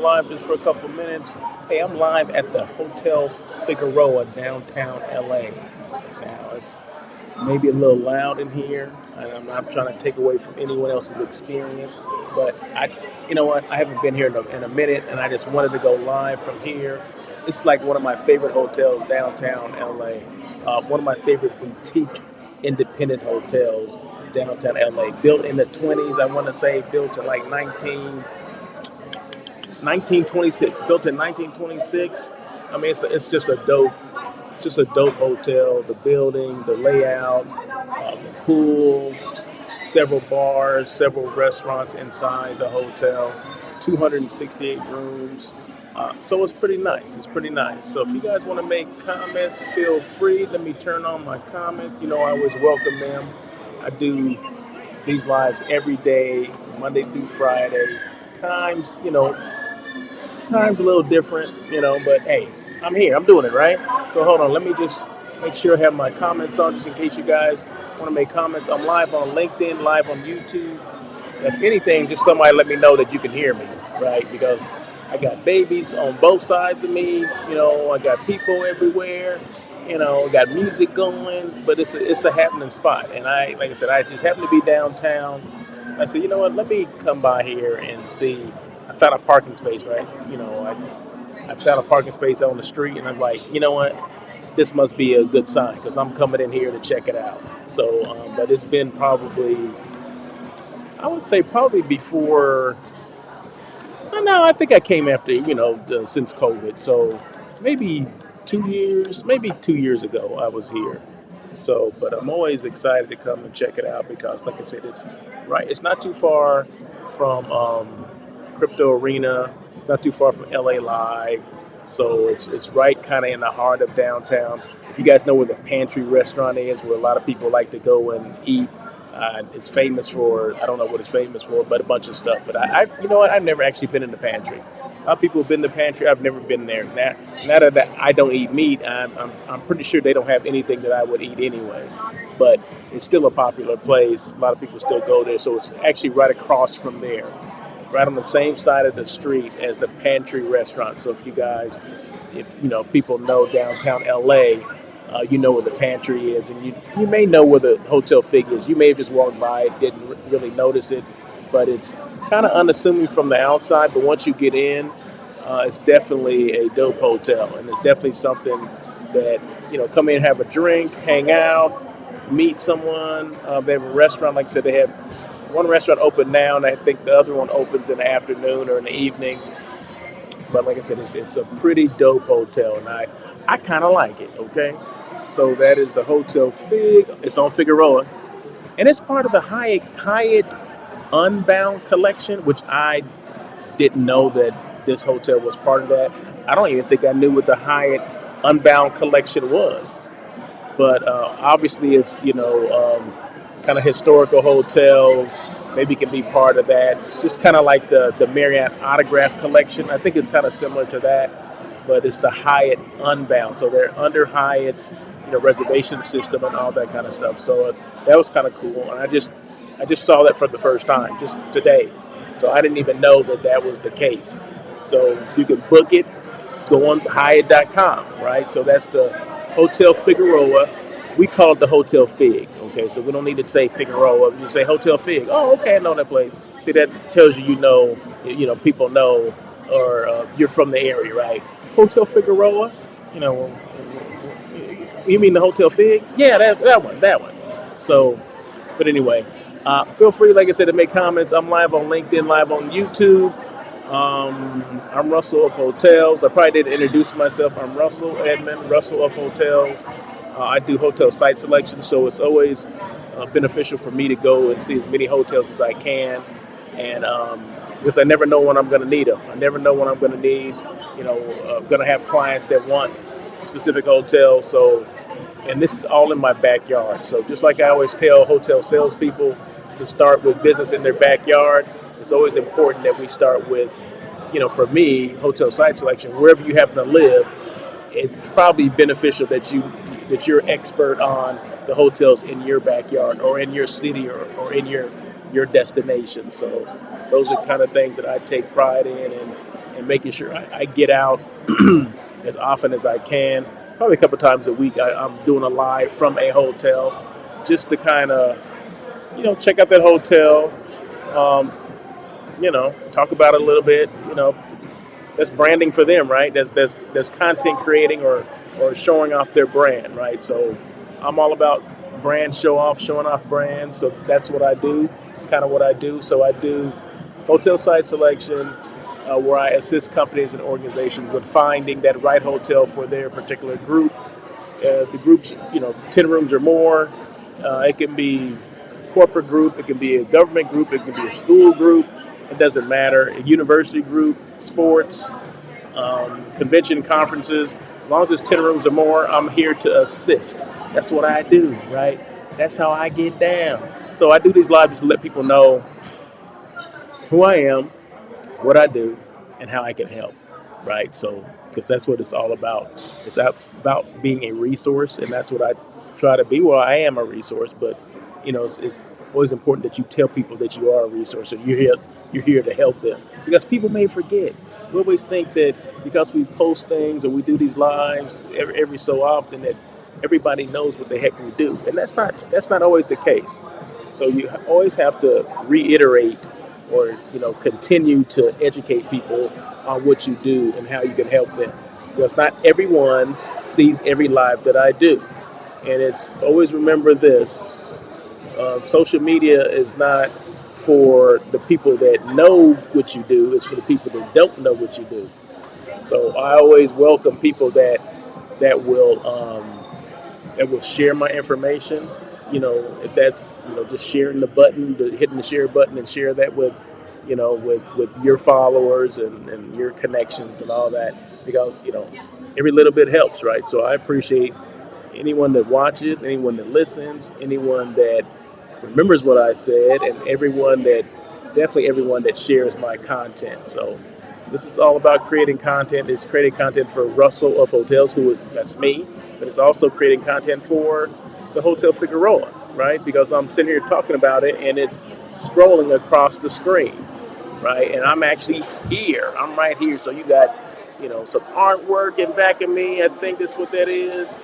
Live just for a couple minutes. Hey, I'm live at the Hotel Figueroa, downtown LA. Now, it's maybe a little loud in here, and I'm not trying to take away from anyone else's experience, but you know what? I haven't been here in a minute, and I just wanted to go live from here. It's like one of my favorite hotels downtown LA, one of my favorite boutique independent hotels downtown LA. Built in the 20s, I want to say built in like 1926, built in 1926. I mean, it's just a dope hotel. The building, the layout, the pool, several bars, several restaurants inside the hotel, 268 rooms. So it's pretty nice. It's pretty nice. So if you guys want to make comments, feel free. Let me turn on my comments. You know, I always welcome them. I do these lives every day, Monday through Friday. Times, time's a little different, but hey, I'm here. I'm doing it, right? So hold on. Let me just make sure I have my comments on just in case you guys want to make comments. I'm live on LinkedIn, live on YouTube. If anything, just somebody let me know that you can hear me, right? Because I got babies on both sides of me. I got people everywhere. Got music going, but it's a happening spot. And like I said, I just happen to be downtown. I said, you know what? Let me come by here and see. I found a parking space, right? I found a parking space on the street, and I'm like, you know what? This must be a good sign because I'm coming in here to check it out. So, but it's been probably, I would say probably before. No, I think I came after, since COVID. So maybe 2 years, maybe 2 years ago, I was here. So, but I'm always excited to come and check it out because, like I said, it's right. It's not too far from Crypto Arena. It's not too far from LA Live. So it's right kind of in the heart of downtown. If you guys know where the Pantry restaurant is, where a lot of people like to go and eat, it's famous for, I don't know what it's famous for, but a bunch of stuff. But you know what? I've never actually been in the Pantry. A lot of people have been to the Pantry. I've never been there. Now that I don't eat meat, I'm pretty sure they don't have anything that I would eat anyway. But it's still a popular place. A lot of people still go there. So it's actually right across from there, right on the same side of the street as the Pantry restaurant. So if people know downtown LA, you know where the Pantry is, and you may know where the Hotel Fig is. You may have just walked by it, didn't really notice it, but it's kind of unassuming from the outside. But once you get in, it's definitely a dope hotel, and it's definitely something that come in, have a drink, hang out, meet someone. They have a restaurant, like I said, they have one restaurant open now, and I think the other one opens in the afternoon or in the evening. But like I said, it's a pretty dope hotel, and I kind of like it. Okay, so that is the Hotel Fig. It's on Figueroa, and it's part of the Hyatt Unbound collection, which I didn't know that this hotel was part of that. I don't even think I knew what the Hyatt Unbound collection was. But obviously, it's kind of historical hotels. Maybe can be part of that. Just kind of like the Marriott Autograph collection. I think it's kind of similar to that, but it's the Hyatt Unbound. So they're under Hyatt's reservation system and all that kind of stuff. So that was kind of cool, and I just saw that for the first time just today. So I didn't even know that that was the case. So you can book it, go on Hyatt.com, right? So that's the Hotel Figueroa. We call it the Hotel Fig, okay? So we don't need to say Figueroa. We just say Hotel Fig. Oh, okay, I know that place. See, that tells you people know, or you're from the area, right? Hotel Figueroa, you know, you mean the Hotel Fig? Yeah, that one. So, but anyway, feel free, like I said, to make comments. I'm live on LinkedIn, live on YouTube. I'm Russell of Hotels. I probably didn't introduce myself. I'm Russell Edmond, Russell of Hotels. I do hotel site selection, so it's always beneficial for me to go and see as many hotels as I can. And because I never know when I'm going to need them. I never know when I'm going to need, I'm going to have clients that want specific hotels. So, and this is all in my backyard. So just like I always tell hotel salespeople to start with business in their backyard, it's always important that we start with, for me, hotel site selection, wherever you happen to live. It's probably beneficial that you're expert on the hotels in your backyard or in your city or in your destination. So those are kind of things that I take pride in, and making sure I get out as often as I can. Probably a couple times a week, I'm doing a live from a hotel just to kind of, check out that hotel, um, talk about it a little bit. That's branding for them, right? That's content creating or showing off their brand, right? So I'm all about brand show off, showing off brands. So that's what I do. It's kind of what I do. So I do hotel site selection, where I assist companies and organizations with finding that right hotel for their particular group. The groups, 10 rooms or more. It can be corporate group, it can be a government group, it can be a school group. It doesn't matter. A university group, sports, convention, conferences. As long as it's 10 rooms or more, I'm here to assist. That's what I do, right? That's how I get down. So I do these lives just to let people know who I am, what I do, and how I can help, right? So, because that's what it's all about. It's about being a resource, and that's what I try to be. Well, I am a resource, but it's always important that you tell people that you are a resource and you're here to help them, because people may forget. We always think that because we post things or we do these lives every so often that everybody knows what the heck we do, and that's not always the case. So you always have to reiterate or continue to educate people on what you do and how you can help them, because not everyone sees every live that I do. And it's always remember this: social media is not for the people that know what you do; it's for the people that don't know what you do. So I always welcome people that will share my information. If that's just sharing hitting the share button and share that with your followers and your connections and all that, because every little bit helps, right? So I appreciate anyone that watches, anyone that listens, anyone that remembers what I said, and definitely everyone that shares my content. So this is all about creating content. It's creating content for Russell of Hotels, that's me, but it's also creating content for the Hotel Figueroa, right? Because I'm sitting here talking about it and it's scrolling across the screen, right? And I'm actually here. I'm right here. So you got, some artwork in back of me. I think that's what that is.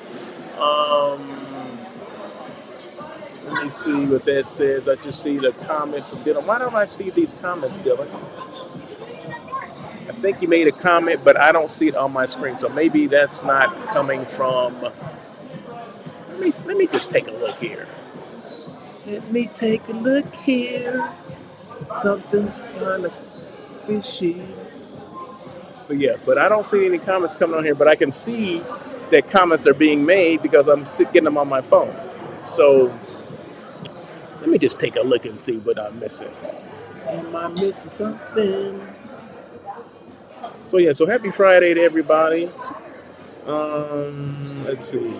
Let me see what that says. I just see the comment from Dylan. Why don't I see these comments, Dylan? I think you made a comment, but I don't see it on my screen. So maybe that's not coming from. Let me just take a look here. Let me take a look here. Something's kind of fishy. But I don't see any comments coming on here. But I can see that comments are being made because I'm getting them on my phone. So let me just take a look and see what I'm missing. Am I missing something? So happy Friday to everybody. Let's see.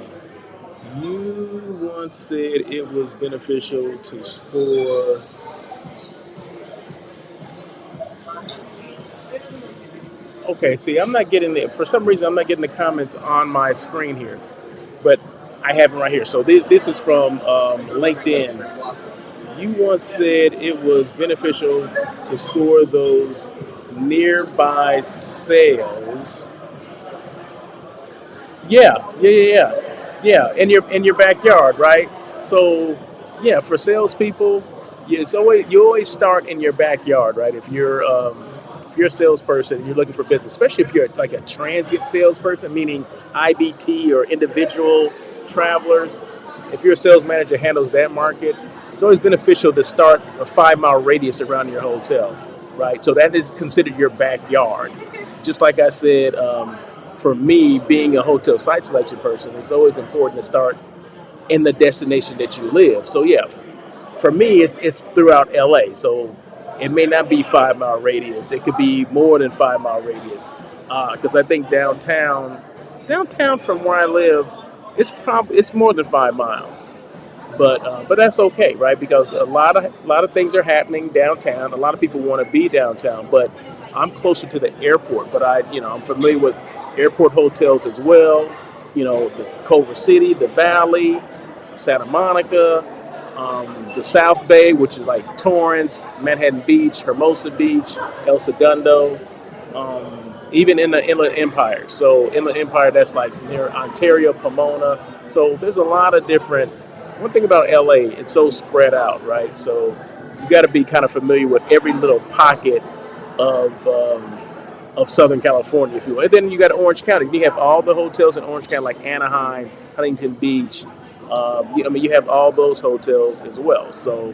You once said it was beneficial to score. Okay, see, I'm not getting for some reason, I'm not getting the comments on my screen here, but I have them right here. So this is from LinkedIn. You once said it was beneficial to score those nearby sales. Yeah. In your backyard, right? So, yeah, for salespeople, you always start in your backyard, right? If you're a salesperson and you're looking for business, especially if you're like a transient salesperson, meaning IBT or individual travelers. If you're a sales manager that handles that market, it's always beneficial to start a 5 mile radius around your hotel, right? So that is considered your backyard. Just like I said, for me, being a hotel site selection person, it's always important to start in the destination that you live. So yeah, for me, it's throughout LA. So it may not be 5 mile radius. It could be more than 5 mile radius. Because I think downtown from where I live, it's more than 5 miles. But that's okay, right? Because a lot of things are happening downtown. A lot of people want to be downtown, but I'm closer to the airport. But I'm familiar with airport hotels as well. The Culver City, the Valley, Santa Monica, the South Bay, which is like Torrance, Manhattan Beach, Hermosa Beach, El Segundo. even in the Inland Empire. So Inland Empire, that's like near Ontario, Pomona. So there's a lot of different. One thing about LA, it's so spread out, right? So you got to be kind of familiar with every little pocket of Southern California, if you will. And then you got Orange County. You have all the hotels in Orange County, like Anaheim, Huntington Beach. I mean, you have all those hotels as well. So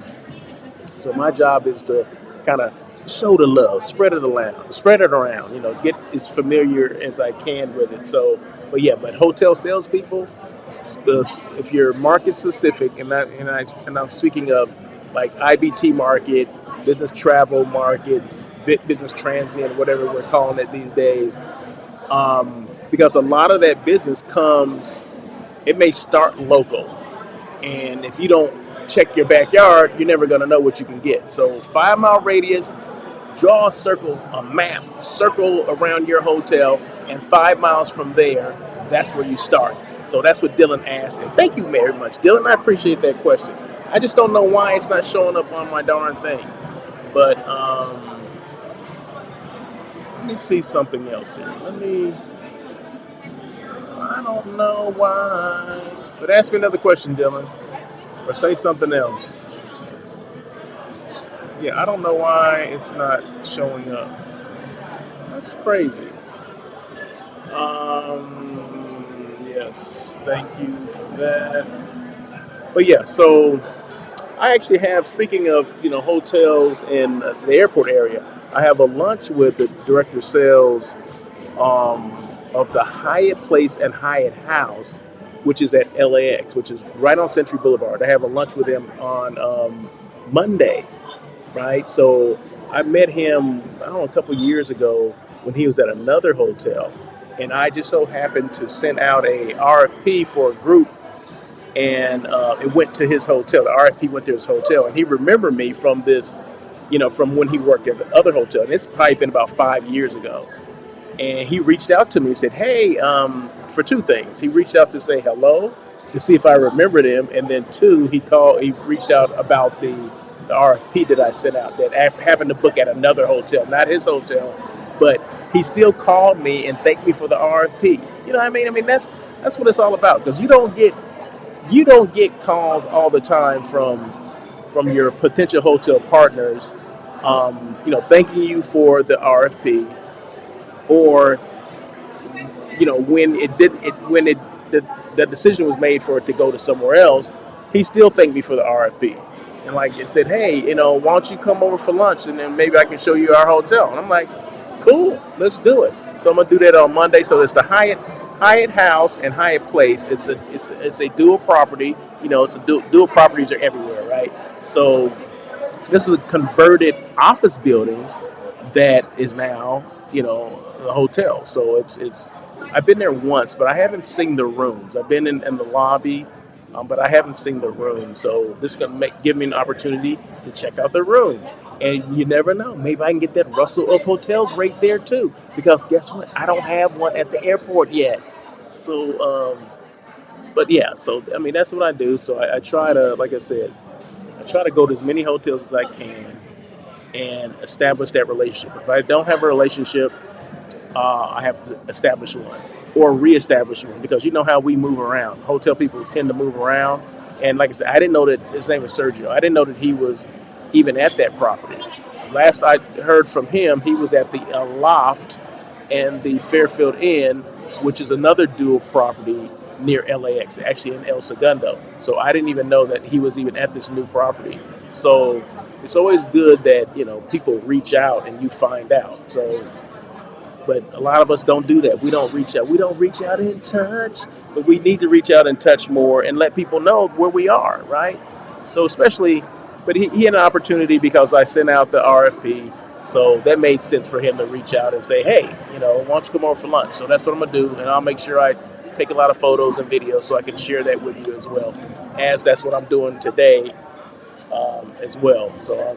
my job is to kind of show the love, spread it around. Get as familiar as I can with it. So, but yeah, but hotel salespeople, if you're market specific, and I'm speaking of like IBT market, business travel market, business transient, whatever we're calling it these days, because a lot of that business comes. It may start local, and if you don't check your backyard, you're never going to know what you can get. So 5 mile radius, draw a circle, a map, circle around your hotel, and 5 miles from there, that's where you start. So that's what Dylan asked, and thank you very much, Dylan. I appreciate that question. I just don't know why it's not showing up on my darn thing. But let me see something else here. I don't know why. But ask me another question, Dylan, or say something else. Yeah, I don't know why it's not showing up. That's crazy. Yes, thank you for that. But yeah, so I actually have, speaking of hotels in the airport area, I have a lunch with the director of sales of the Hyatt Place and Hyatt House, which is at LAX, which is right on Century Boulevard. I have a lunch with him on Monday, right? So I met him, I don't know, a couple years ago when he was at another hotel, and I just so happened to send out a RFP for a group, and it went to his hotel. The RFP went to his hotel, and he remembered me from this, from when he worked at the other hotel, and it's probably been about 5 years ago. And he reached out to me and said, "Hey," for two things. He reached out to say hello, to see if I remembered him, and then two, he reached out about the RFP that I sent out that I happened to book at another hotel, not his hotel, but he still called me and thanked me for the RFP. You know what I mean? I mean, that's what it's all about, because you don't get calls all the time from your potential hotel partners, thanking you for the RFP, or when it didn't it when it the decision was made for it to go to somewhere else, he still thanked me for the RFP, and like it said, "Hey, why don't you come over for lunch, and then maybe I can show you our hotel." And I'm like, "Cool, let's do it." So I'm gonna do that on Monday. So it's the Hyatt House and Hyatt Place. It's a dual property. It's a dual properties are everywhere, right? So this is a converted office building that is now, the hotel. So it's I've been there once, but I haven't seen the rooms. I've been in the lobby, but I haven't seen the rooms. So this is gonna give me an opportunity to check out the rooms. And you never know, maybe I can get that Russell of hotels right there too. Because guess what? I don't have one at the airport yet. So, but yeah. So I mean, that's what I do. So I try to, like I said, I try to go to as many hotels as I can and establish that relationship. If I don't have a relationship, I have to establish one or reestablish one, because you know how we move around. Hotel people tend to move around. And like I said, I didn't know that his name was Sergio. I didn't know that he was even at that property. Last I heard from him, he was at the Loft and the Fairfield Inn, which is another dual property near LAX, actually in El Segundo. So I didn't even know that he was even at this new property. So it's always good that people reach out and you find out. So, but a lot of us don't do that. We don't reach out. We don't reach out in touch, but we need to reach out and touch more and let people know where we are, right? So especially, but he had an opportunity because I sent out the RFP. So that made sense for him to reach out and say, "Hey, why don't you come over for lunch?" So that's what I'm gonna do, and I'll make sure I take a lot of photos and videos so I can share that with you as well. As that's what I'm doing today, as well. So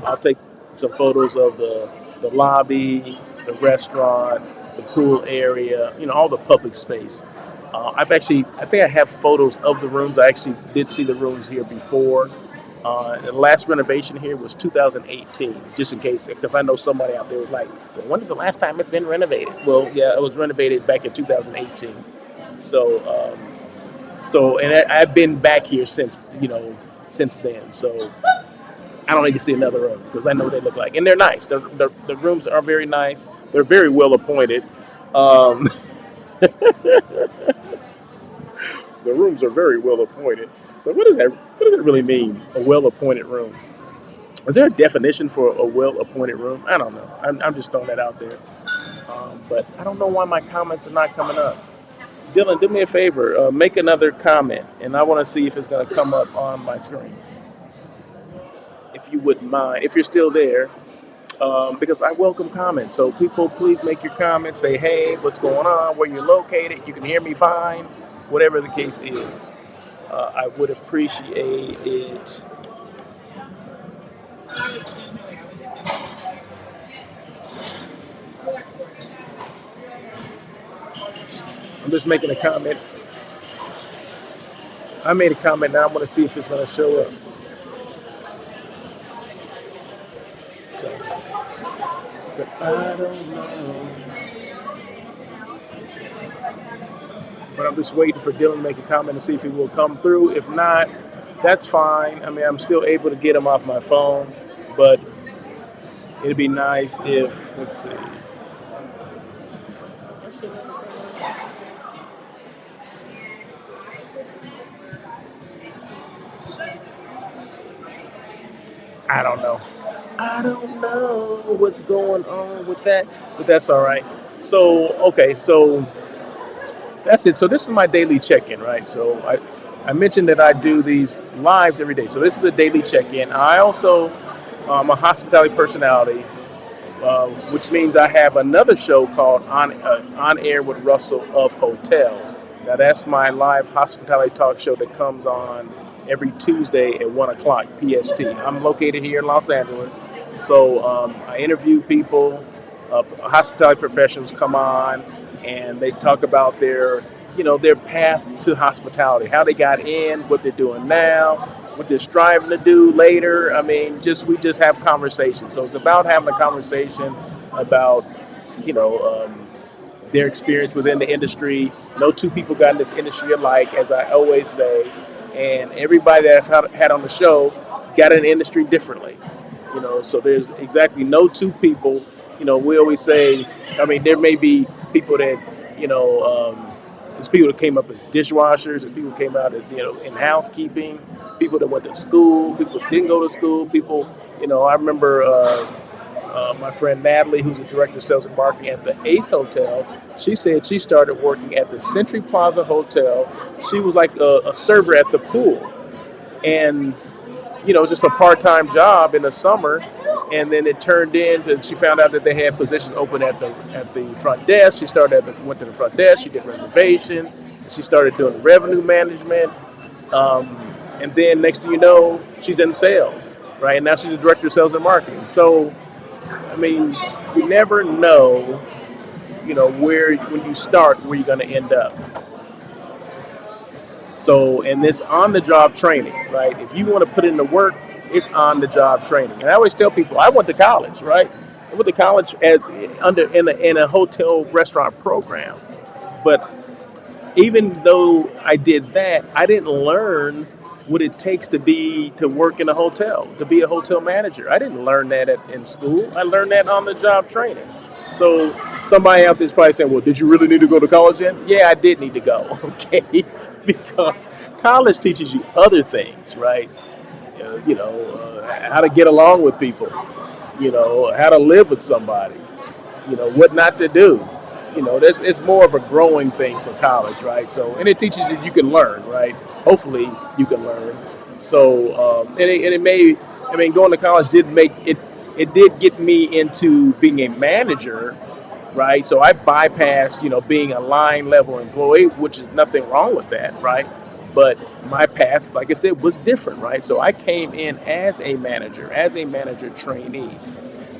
I'll take some photos of the lobby, the restaurant, the pool area, all the public space. I think I have photos of the rooms. I actually did see the rooms here before, The last renovation here was 2018, just in case, because I know somebody out there was like, well, when is the last time it's been renovated? Well, yeah, it was renovated back in 2018. So, and I've been back here since, since then. So I don't need to see another room because I know what they look like. And they're nice. The rooms are very nice. They're very well appointed. Um, the rooms are very well appointed. So what does that really mean? A well appointed room? Is there a definition for a well appointed room? I don't know. I'm just throwing that out there. But I don't know why my comments are not coming up. Dylan, do me a favor. Make another comment, and I want to see if it's going to come up on my screen. If you wouldn't mind, if you're still there, because I welcome comments. So people, please make your comments. Say, hey, what's going on? Where you're located? You can hear me fine. Whatever the case is, I would appreciate it. I'm just making a comment. I made a comment. Now I'm going to see if it's going to show up. So, but I don't know. But I'm just waiting for Dylan to make a comment to see if he will come through. If not, that's fine. I mean, I'm still able to get him off my phone, but it'd be nice if, let's see. I don't know. I don't know what's going on with that, but that's all right. So, okay, so that's it. So this is my daily check-in, right? So I mentioned that I do these lives every day. So this is a daily check-in. I also, I'm a hospitality personality, which means I have another show called On Air with Russell of Hotels. Now that's my live hospitality talk show that comes on every Tuesday at 1 o'clock PST. I'm located here in Los Angeles, so I interview people, hospitality professionals come on, and they talk about their path to hospitality, how they got in, what they're doing now, what they're striving to do later. I mean, we just have conversations. So it's about having a conversation about, you know, their experience within the industry. No two people got in this industry alike, as I always say, and everybody that I've had on the show got in the industry differently. So there's exactly no two people. We always say, I mean, there may be people that, there's people that came up as dishwashers, there's people who came out as, in housekeeping, people that went to school, people that didn't go to school, people, I remember my friend Natalie, who's the director of sales and marketing at the Ace Hotel. She said she started working at the Century Plaza Hotel. She was like a server at the pool. And just a part-time job in the summer, and then it turned into, she found out that they had positions open at the front desk. She went to the front desk. She did reservation. She started doing revenue management, and then next thing you know, she's in sales, right? And now she's the director of sales and marketing. So, I mean, you never know, where when you start, where you're going to end up. So, and this on-the-job training, right? If you want to put in the work, it's on-the-job training. And I always tell people, I went to college, right? I went to college in a hotel restaurant program. But even though I did that, I didn't learn what it takes to work in a hotel, to be a hotel manager. I didn't learn that in school. I learned that on-the-job training. So somebody out there is probably saying, well, did you really need to go to college then? Yeah, I did need to go, okay? Because college teaches you other things, right? How to get along with people, how to live with somebody, what not to do. It's more of a growing thing for college, right? So, and it teaches you can learn, right? Hopefully you can learn. So, going to college did make it. It did get me into being a manager, right? So I bypassed, being a line level employee, which is nothing wrong with that, right? But my path, like I said, was different, right? So I came in as a manager trainee.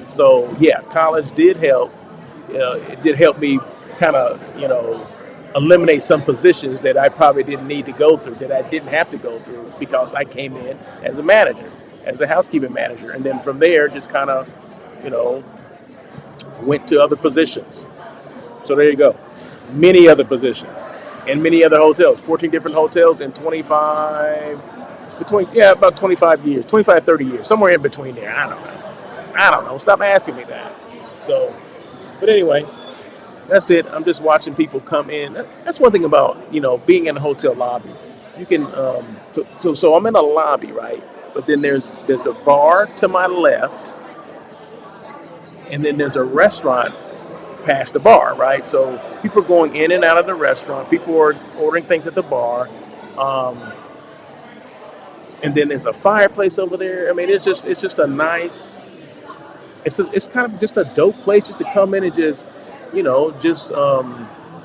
So yeah, college did help. It did help me kind of, eliminate some positions that I probably didn't need to go through, that I didn't have to go through because I came in as a manager, as a housekeeping manager, and then from there just kind of, you know, went to other positions. So there you go. Many other positions in many other hotels, 14 different hotels in 25, between, yeah, about 25 years, 25, 30 years, somewhere in between there. I don't know. I don't know. Stop asking me that. So, but anyway, that's it. I'm just watching people come in. That's one thing about, being in a hotel lobby. You can, so I'm in a lobby, right? But then there's a bar to my left, and then there's a restaurant past the bar, right? So people are going in and out of the restaurant. People are ordering things at the bar, um, and then there's a fireplace over there. I mean, it's just a nice. It's kind of just a dope place just to come in and just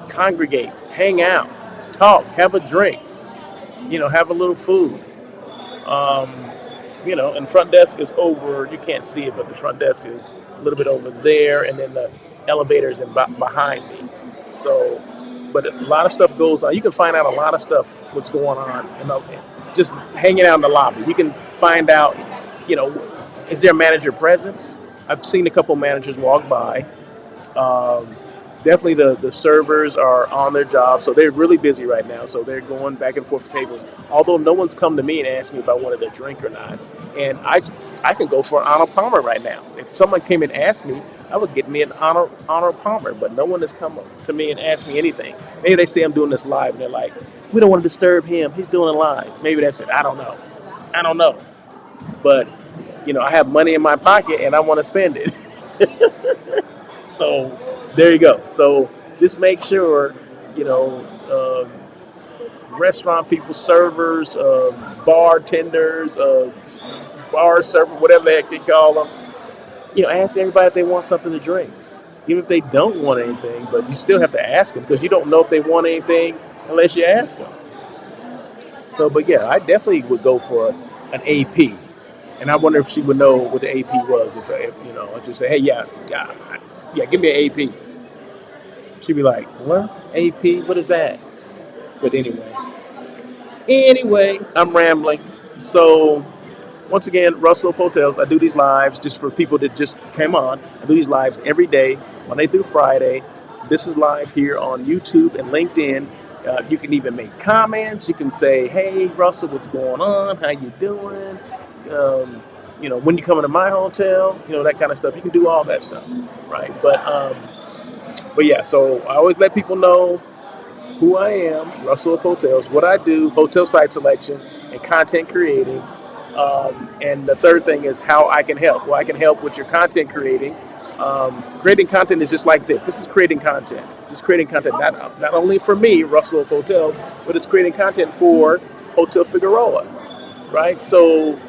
congregate, hang out, talk, have a drink, have a little food. Um, and front desk is over. You can't see it, but the front desk is a little bit over there, and then the elevators and behind me. So, but a lot of stuff goes on. You can find out a lot of stuff what's going on, just hanging out in the lobby. You can find out, you know, is there a manager presence? I've seen a couple managers walk by. Um, Definitely the servers are on their job, so they're really busy right now. So they're going back and forth to tables. Although no one's come to me and asked me if I wanted a drink or not, and I can go for an Arnold Palmer right now. If someone came and asked me, I would get me an Arnold Palmer. But no one has come up to me and asked me anything. Maybe they say I'm doing this live, and they're like, "We don't want to disturb him. He's doing it live." Maybe that's it. I don't know. I don't know. But I have money in my pocket and I want to spend it. So there you go. So just make sure, you know, restaurant people, servers, bartenders, bar server, whatever the heck they call them. Ask everybody if they want something to drink, even if they don't want anything. But you still have to ask them because you don't know if they want anything unless you ask them. So, but yeah, I definitely would go for an AP. And I wonder if she would know what the AP was if I just say, hey, yeah, yeah, yeah, give me an AP. She'd be like, what? AP? What is that? But anyway, I'm rambling. So once again, Russell Hotels. I do these lives just for people that just came on. I do these lives every day, Monday through Friday. This is live here on YouTube and LinkedIn. You can even make comments. You can say, "Hey, Russell, what's going on? How you doing? Um, when you coming to my hotel? That kind of stuff. You can do all that stuff, right?" But yeah. So I always let people know who I am, Russell of Hotels, what I do, hotel site selection, and content creating. And the third thing is how I can help. Well, I can help with your content creating. Creating content is just like this. This is creating content. It's creating content not only for me, Russell of Hotels, but it's creating content for Hotel Figueroa, right? So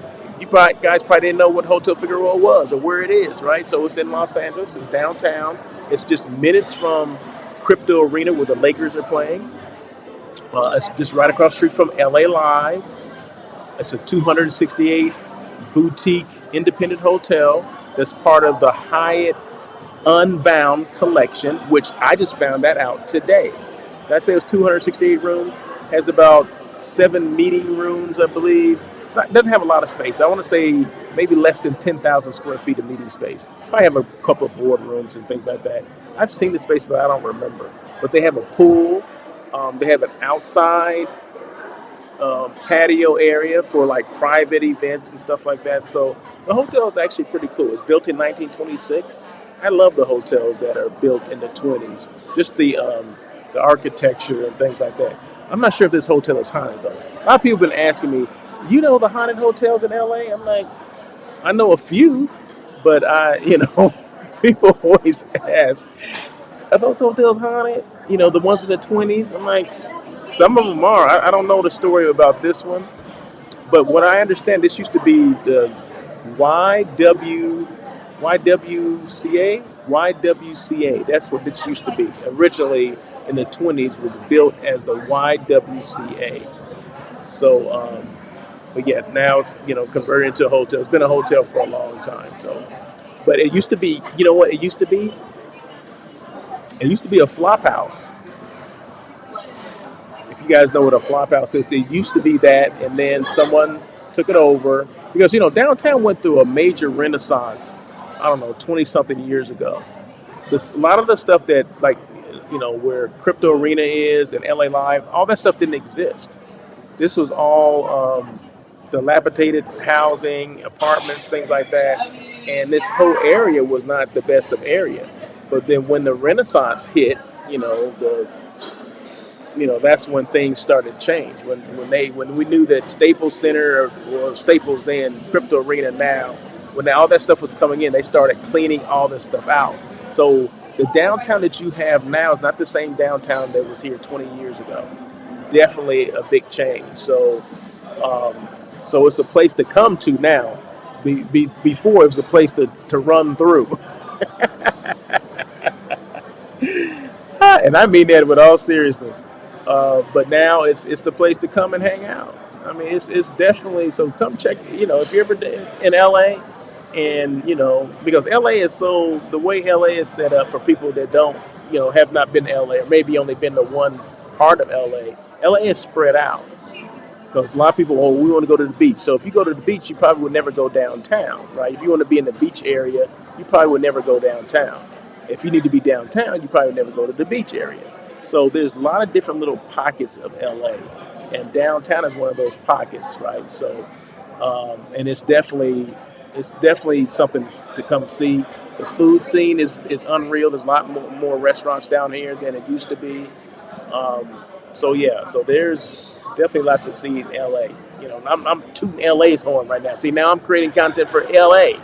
guys probably didn't know what Hotel Figueroa was or where it is, right? So it's in Los Angeles. It's downtown. It's just minutes from Crypto Arena where the Lakers are playing. It's just right across the street from LA Live. It's a 268 boutique independent hotel that's part of the Hyatt Unbound collection, which I just found that out today. Did I say it was 268 rooms? Has about 7 meeting rooms, I believe. Doesn't have a lot of space. I want to say maybe less than 10,000 square feet of meeting space. Probably have a couple of board rooms and things like that. I've seen the space, but I don't remember. But they have a pool. They have an outside patio area for like private events and stuff like that. So the hotel is actually pretty cool. It's built in 1926. I love the hotels that are built in the 20s. Just the architecture and things like that. I'm not sure if this hotel is haunted though. A lot of people have been asking me, the haunted hotels in LA? I'm like, I know a few, but people always ask, are those hotels haunted? The ones in the 20s? I'm like, some of them are. I don't know the story about this one, but what I understand, this used to be the YWCA. That's what this used to be. Originally in the 20s was built as the YWCA. So, but yeah, now it's converted into a hotel. It's been a hotel for a long time. So, but it used to be. You know what it used to be? It used to be a flop house. you guys know what a flop house is, it used to be that, and then someone took it over because downtown went through a major renaissance. I don't know, 20 something years ago. A lot of the stuff that like where Crypto Arena is and LA Live, all that stuff didn't exist. This was all dilapidated housing, apartments, things like that, and this whole area was not the best of area. But then when the Renaissance hit, the that's when things started to change. When we knew that Staples Center or Staples then Crypto Arena now, when all that stuff was coming in, they started cleaning all this stuff out. So the downtown that you have now is not the same downtown that was here 20 years ago. Definitely a big change. So it's a place to come to now. Before it was a place to run through. And I mean that with all seriousness. But now it's the place to come and hang out. I mean, it's definitely, so come check. If you're ever in LA, and because LA is the way LA is set up for people that don't have not been to LA or maybe only been to one part of LA. LA is spread out because a lot of people, we want to go to the beach. So if you go to the beach, you probably would never go downtown, right? If you want to be in the beach area, you probably would never go downtown. If you need to be downtown, you probably never go to the beach area. So there's a lot of different little pockets of LA, and downtown is one of those pockets, right? So, and it's definitely something to come see. The food scene is unreal. There's a lot more restaurants down here than it used to be. So there's definitely a lot to see in LA. I'm tooting LA's horn right now. See, now I'm creating content for LA,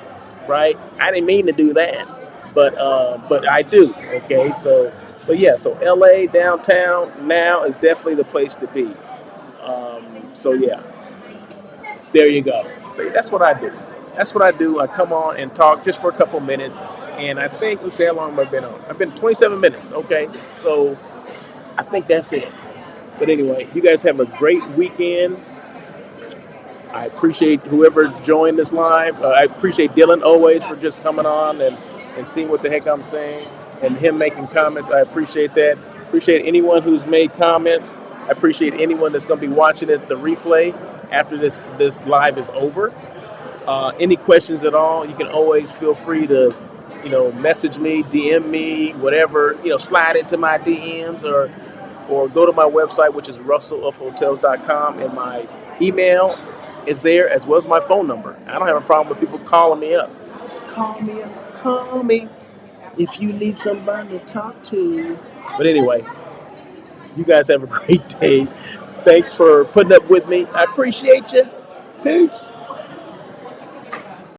right? I didn't mean to do that, but I do. Okay, so LA downtown now is definitely the place to be. There you go. So that's what I do. That's what I do. I come on and talk just for a couple minutes, and I think, let's see how long have I been on. I've been 27 minutes. Okay, so I think that's it. But anyway, you guys have a great weekend. I appreciate whoever joined this live. I appreciate Dylan always for just coming on and seeing what the heck I'm saying and him making comments. I appreciate that. Appreciate anyone who's made comments. I appreciate anyone that's going to be watching it, the replay after this live is over. Any questions at all, you can always feel free to, message me, DM me, whatever, slide into my DMs or go to my website, which is russellofhotels.com, and my email is there as well as my phone number. I don't have a problem with people calling me up. Call me up. Call me if you need somebody to talk to. But anyway, you guys have a great day. Thanks for putting up with me. I appreciate you. Peace.